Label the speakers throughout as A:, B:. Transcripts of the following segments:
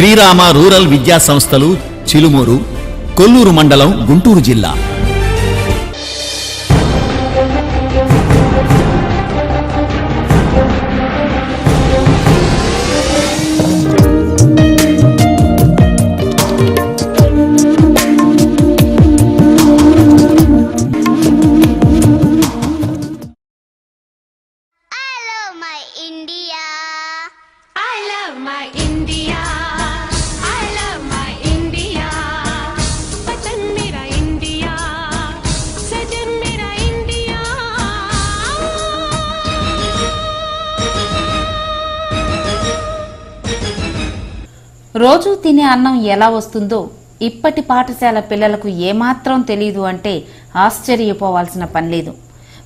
A: Srirama rural విద్యా సంస్థలు చిలుమూరు, కొల్లూరు మండలం, గుంటూరు జిల్లా.
B: రోజూ తినే అన్నం ఎలా వస్తుందో ఇప్పటి పాఠశాల పిల్లలకు ఏమాత్రం తెలియదు అంటే ఆశ్చర్యపోవాల్సిన పనిలేదు.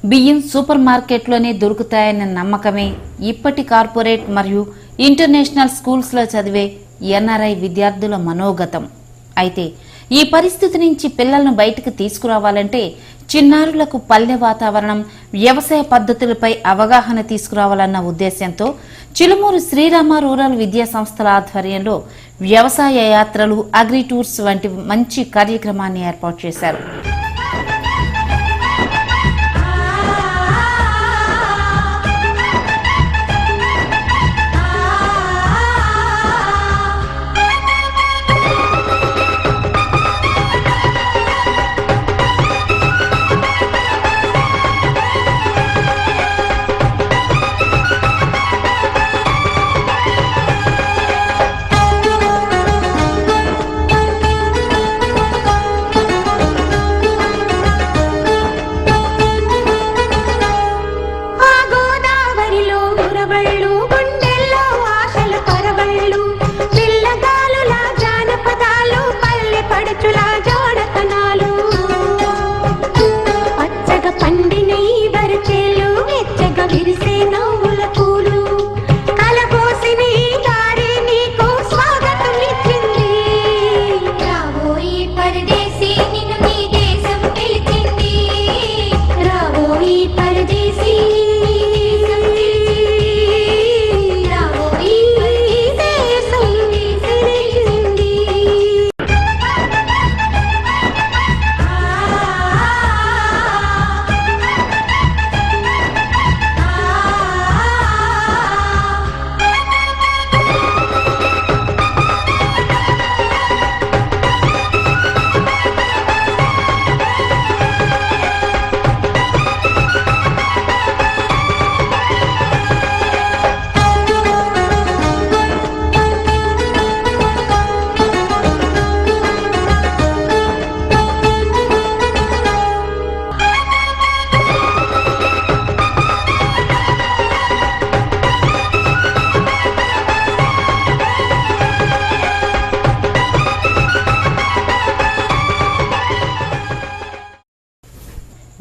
B: బియ్యం సూపర్ మార్కెట్లోనే దొరుకుతాయన్న నమ్మకమే ఇప్పటి కార్పొరేట్ మరియు ఇంటర్నేషనల్ స్కూల్స్లో చదివే ఎన్ఆర్ఐ విద్యార్థుల మనోగతం. అయితే ఈ పరిస్థితి నుంచి పిల్లలను బయటకు తీసుకురావాలంటే చిన్నారులకు పల్లె వాతావరణం, వ్యవసాయ పద్ధతులపై అవగాహన తీసుకురావాలన్న ఉద్దేశంతో చిలుమూరు శ్రీరామ రూరల్ విద్యా సంస్థల ఆధ్వర్యంలో వ్యవసాయ యాత్రలు, అగ్రి టూర్స్ వంటి మంచి కార్యక్రమాన్ని ఏర్పాటు చేశారు.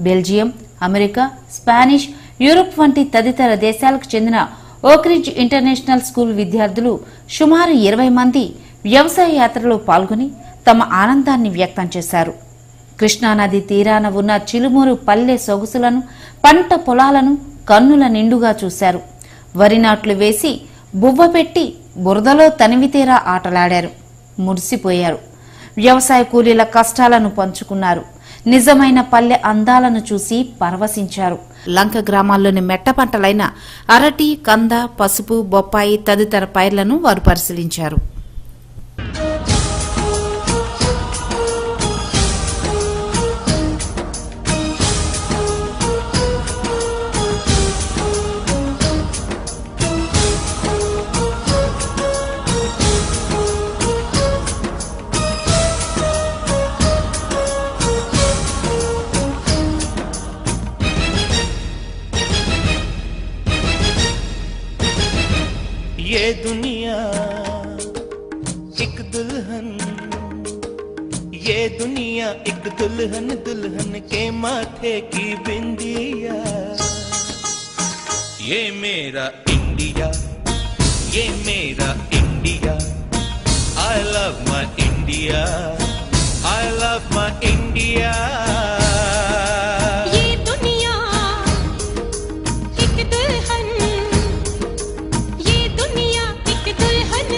B: బెల్జియం, అమెరికా, స్పానిష్, యూరోప్ వంటి తదితర దేశాలకు చెందిన ఓక్రిడ్జ్ ఇంటర్నేషనల్ స్కూల్ విద్యార్థులు సుమారు 20 మంది వ్యవసాయ యాత్రలో పాల్గొని తమ ఆనందాన్ని వ్యక్తం చేశారు. కృష్ణానది తీరాన ఉన్న చిలుమూరు పల్లె సొగసులను, పంట పొలాలను కన్నుల నిండుగా చూశారు. వరి నాట్లు వేసి బువ్వ పెట్టి బురదలో తనివితీరా ఆటలాడారు, మురిసిపోయారు. వ్యవసాయ కూలీల కష్టాలను పంచుకున్నారు. నిజమైన పల్లె అందాలను చూసి పరవశించారు. లంక గ్రామాల్లోని మెట్ట పంటలైన అరటి, కంద, పసుపు, బొప్పాయి తదితర పైర్లను వారు పరిశీలించారు.
C: ये दुनिया एक दुल्हन, ये दुनिया एक दुल्हन, दुल्हन के माथे की बिंदिया। ये मेरा इंडिया, ये मेरा India, I love my India, I love my India.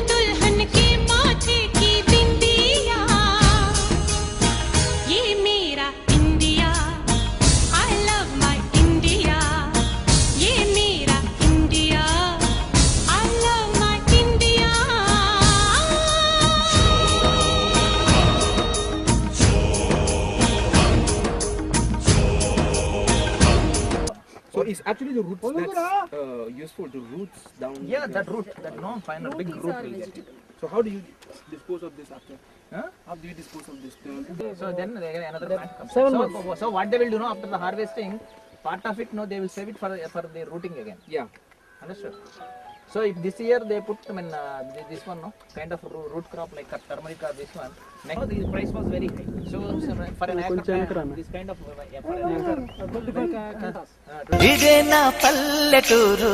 D: दुल्हन के माथे it's actually the roots that's useful to roots down.
E: Yeah, that root, that no final big root will get it.
D: So how do you dispose of this after? How do you dispose of this?
E: So then again another plant comes. So what they will do now after the harvesting, part of it, no, they will save it for the rooting again.
D: Yeah.
E: Understood? So if this year they put, I mean, this one, no, kind of root crop like turmeric or this one, next the price was very high. So for an acre, this kind of for an acre.
C: ఇదే నా పల్లెటూరు,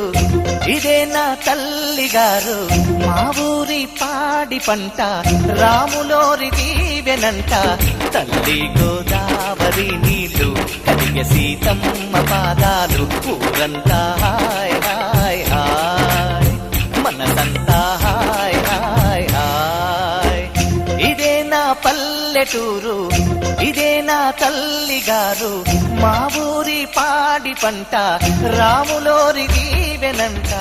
C: ఇదే నా తల్లిగారు, మా ఊరి పాడి పంట రాములోరి దీవెనంట, తల్లి గోదావరి నీళ్ళు కలిగే సీతమ్మ పాదాలు, ఊరంతా హాయ్ హాయ్ హాయ్, మనసంతా హాయ్ హాయ్ హాయ్. ఇదే నా పల్లెటూరు, ఇదే నా తల్లిగారు, మా ఊరి పాడి పంట రాములోరి దీవెనంట.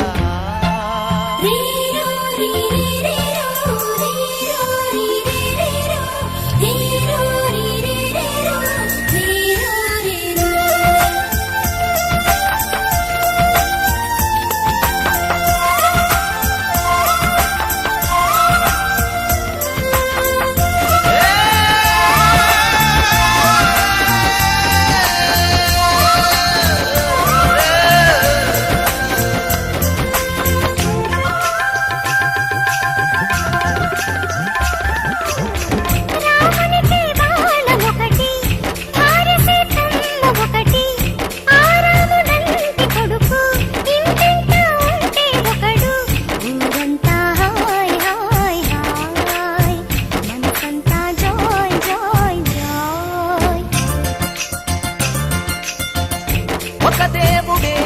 C: ఒక దేవుడే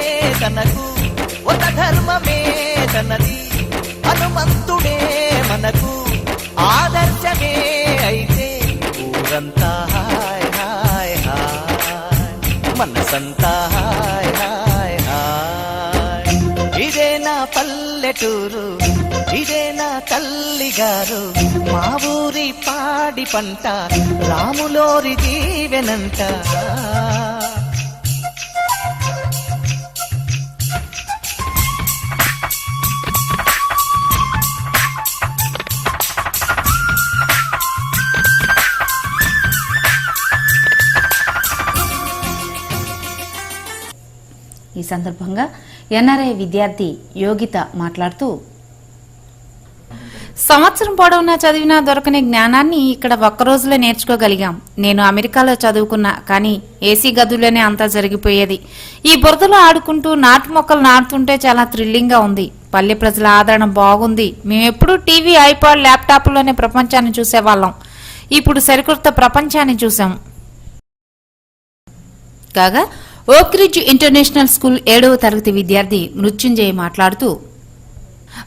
C: తనకు, ఒక ధర్మమే తనది, హనుమంతుడే మనకు ఆదర్శమే అయితే, ఊరంతా హాయ్ హాయ్ హాయ్, మనసంతా హాయ్ హాయ్ హాయ్. ఇదే నా పల్లెటూరు, ఇదే నా తల్లిగారు, మా ఊరి పాడి పంట రాములోరి దీవెనంట.
B: ఈ సందర్భంగా ఎన్ఆర్ఐ విద్యార్థి యోగిత మాట్లాడుతూ, సంవత్సరం పొడవునా చదివినా దొరకని జ్ఞానాన్ని ఇక్కడ ఒక్క రోజులో నేర్చుకోగలిగాం. నేను అమెరికాలో చదువుకున్నా, కానీ ఏసీ గదుల్లోనే అంతా జరిగిపోయేది. ఈ బురదలో ఆడుకుంటూ నాటు మొక్కలు నాటుతుంటే చాలా థ్రిల్లింగ్ గా ఉంది. పల్లె ప్రజల ఆదరణ బాగుంది. మేమెప్పుడూ టీవీ, ఐపాడ్, ల్యాప్టాప్లోనే ప్రపంచాన్ని చూసేవాళ్ళం. ఇప్పుడు సరికొత్త ప్రపంచాన్ని చూసాం. కాగా ఓక్రిడ్జ్ ఇంటర్నేషనల్ స్కూల్ 7వ తరగతి విద్యార్థి మృత్యుంజయ్ మాట్లాడుతూ,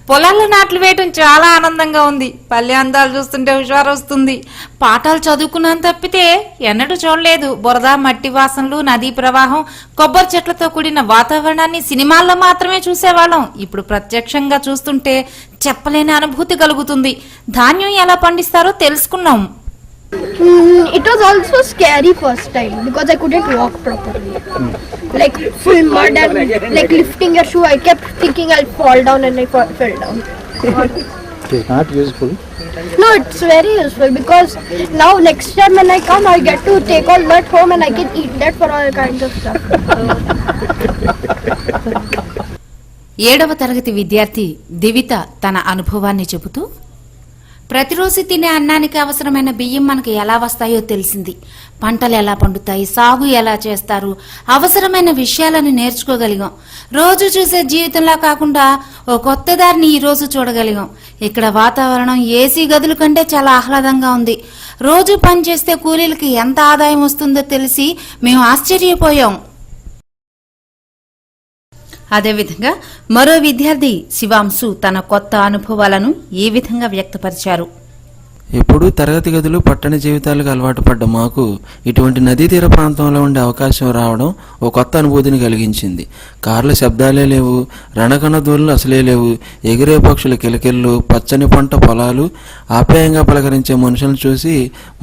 B: పొలాల్లో నాట్లు వేయటం చాలా ఆనందంగా ఉంది. పల్లె అందాలు చూస్తుంటే హుషారు వస్తుంది. పాఠాలు చదువుకున్నాను తప్పితే ఎన్నడూ చూడలేదు. బురద, మట్టి వాసనలు, నదీ ప్రవాహం, కొబ్బరి చెట్లతో కూడిన వాతావరణాన్ని సినిమాల్లో మాత్రమే చూసేవాళ్ళం. ఇప్పుడు ప్రత్యక్షంగా చూస్తుంటే చెప్పలేని అనుభూతి కలుగుతుంది. ధాన్యం ఎలా పండిస్తారో తెలుసుకున్నాం.
F: It was also scary first time because I couldn't walk properly. Like full mud and like lifting your shoe, I kept thinking I'll fall down and I fell down.
G: It is not useful.
F: No, it's very useful because now next time when I come, I get to take all that home and I can eat that for all kinds of stuff.
B: 7వ తరగతి విద్యార్థి దివిత తన అనుభవాన్ని చెబుతూ, ప్రతిరోజు తినే అన్నానికి అవసరమైన బియ్యం మనకు ఎలా వస్తాయో తెలిసింది. పంటలు ఎలా పండుతాయి, సాగు ఎలా చేస్తారు, అవసరమైన విషయాలను నేర్చుకోగలిగాం. రోజు చూసే జీవితంలా కాకుండా ఓ కొత్త దారిని ఈ రోజు చూడగలిగాం. ఇక్కడ వాతావరణం ఏసీ గదుల కంటే చాలా ఆహ్లాదంగా ఉంది. రోజు పనిచేస్తే కూలీలకి ఎంత ఆదాయం వస్తుందో తెలిసి మేము ఆశ్చర్యపోయాం. అదేవిధంగా మరో విద్యార్థి శివాంశు తన కొత్త అనుభవాలను ఈ విధంగా వ్యక్తపరిచారు.
H: ఎప్పుడూ తరగతి గదులు, పట్టణ జీవితాలకు అలవాటు పడ్డ మాకు ఇటువంటి నదీ తీర ప్రాంతంలో ఉండే అవకాశం రావడం ఓ కొత్త అనుభూతిని కలిగించింది. కార్ల శబ్దాలే లేవు, రణకణ దూళ్ళు అసలే లేవు. ఎగిరే పక్షుల కిలకిళ్ళు, పచ్చని పంట పొలాలు, ఆప్యాయంగా పలకరించే మనుషులను చూసి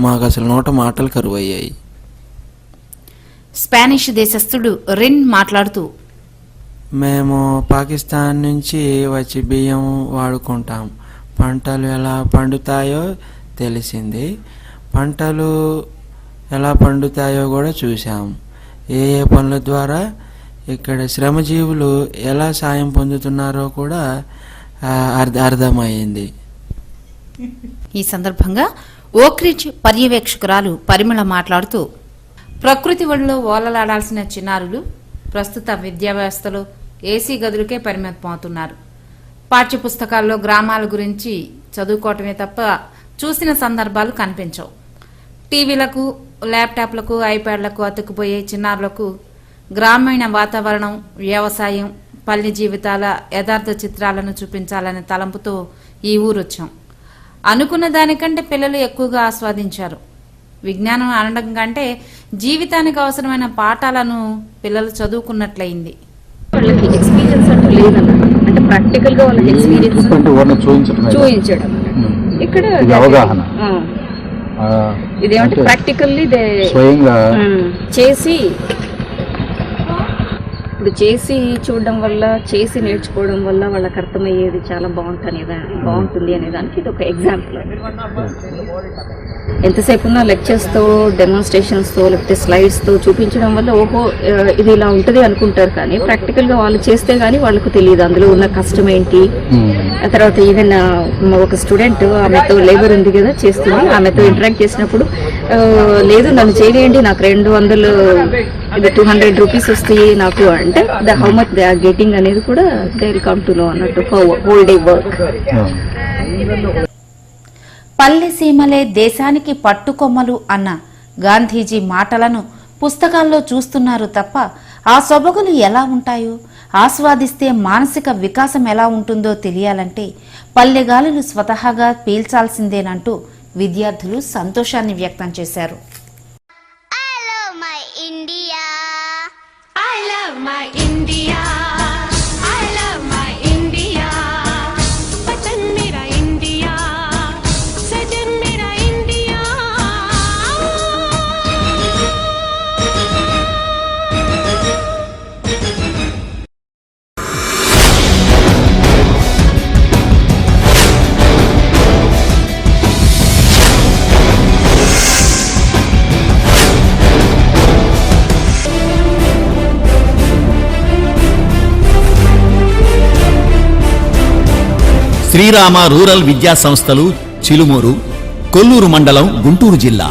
H: మాకు అసలు నోట మాటలు కరువయ్యాయి.
B: స్పానిష్ దేశస్థుడు రిన్ మాట్లాడుతూ,
H: మేము పాకిస్తాన్ నుంచి వచ్చి బియ్యం వాడుకుంటాం. పంటలు ఎలా పండుతాయో తెలిసింది. పంటలు ఎలా పండుతాయో కూడా చూసాం. ఏ ఏ పనుల ద్వారా ఇక్కడ శ్రమజీవులు ఎలా సాయం పొందుతున్నారో కూడా అర్థమైంది.
B: ఈ సందర్భంగా ఓక్రిడ్జ్ పర్యవేక్షకురాలు పరిమళ మాట్లాడుతూ, ప్రకృతి ఒడిలో ఓలలాడాల్సిన చిన్నారులు ప్రస్తుత విద్యా వ్యవస్థలో ఏసీ గదులకే పరిమితమవుతున్నారు. పాఠ్యపుస్తకాల్లో గ్రామాల గురించి చదువుకోవటమే తప్ప చూసిన సందర్భాలు కనిపించవు. టీవీలకు, ల్యాప్టాప్లకు, ఐప్యాడ్లకు అతుక్కుపోయే చిన్నారులకు గ్రామీణ వాతావరణం, వ్యవసాయం, పల్లె జీవితాల యథార్థ చిత్రాలను చూపించాలనే తలంపుతో ఈ ఊరొచ్చాం. అనుకున్న దానికంటే పిల్లలు ఎక్కువగా ఆస్వాదించారు. విజ్ఞానం అనడం కంటే జీవితానికి అవసరమైన పాఠాలను పిల్లలు చదువుకున్నట్లయింది.
I: వాళ్ళకి ఎక్స్పీరియన్స్ అంటూ లేదన్నమాట. అంటే ప్రాక్టికల్ గా వాళ్ళకి ఎక్స్పీరియన్స్ చూపించడం. ఇక్కడ
G: అవగాహన
I: ఇదేమంటే ప్రాక్టికల్లీ చేసి, ఇప్పుడు చేసి చూడడం వల్ల, చేసి నేర్చుకోవడం వల్ల వాళ్ళకి అర్థమయ్యేది చాలా బాగుంటుంది అనే దానికి ఇది ఒక ఎగ్జాంపుల్. ఎంతసేపు ఉన్న లెక్చర్స్తో, డెమాన్స్ట్రేషన్స్తో, లేకపోతే స్లైడ్స్తో చూపించడం వల్ల ఓహో ఇది ఇలా ఉంటుంది అనుకుంటారు. కానీ ప్రాక్టికల్గా వాళ్ళు చేస్తే కానీ వాళ్ళకు తెలియదు అందులో ఉన్న కష్టం ఏంటి. ఆ తర్వాత ఈవెన్ ఒక స్టూడెంట్, ఆమెతో లేబర్ ఉంది కదా చేస్తుంది, ఆమెతో ఇంటరాక్ట్ చేసినప్పుడు లేదు నన్ను చేయలేండి, నాకు 200 200 రూపీస్ వస్తాయి నాకు అంటే how much they are getting అనేది కూడా they will come to know అన్నట్టు హోల్ డే వర్క్.
B: పల్లె సీమలే దేశానికి పట్టుకొమ్మలు అన్న గాంధీజీ మాటలను పుస్తకాల్లో చూస్తున్నారు తప్ప ఆ సొబగులు ఎలా ఉంటాయో, ఆస్వాదిస్తే మానసిక వికాసం ఎలా ఉంటుందో తెలియాలంటే పల్లెగాలులు స్వతహాగా పీల్చాల్సిందేనంటూ విద్యార్థులు సంతోషాన్ని వ్యక్తం చేశారు.
A: శ్రీరామ రూరల్ విద్యా సంస్థలు చిలుమూరు, కొల్లూరు మండలం, గుంటూరు జిల్లా.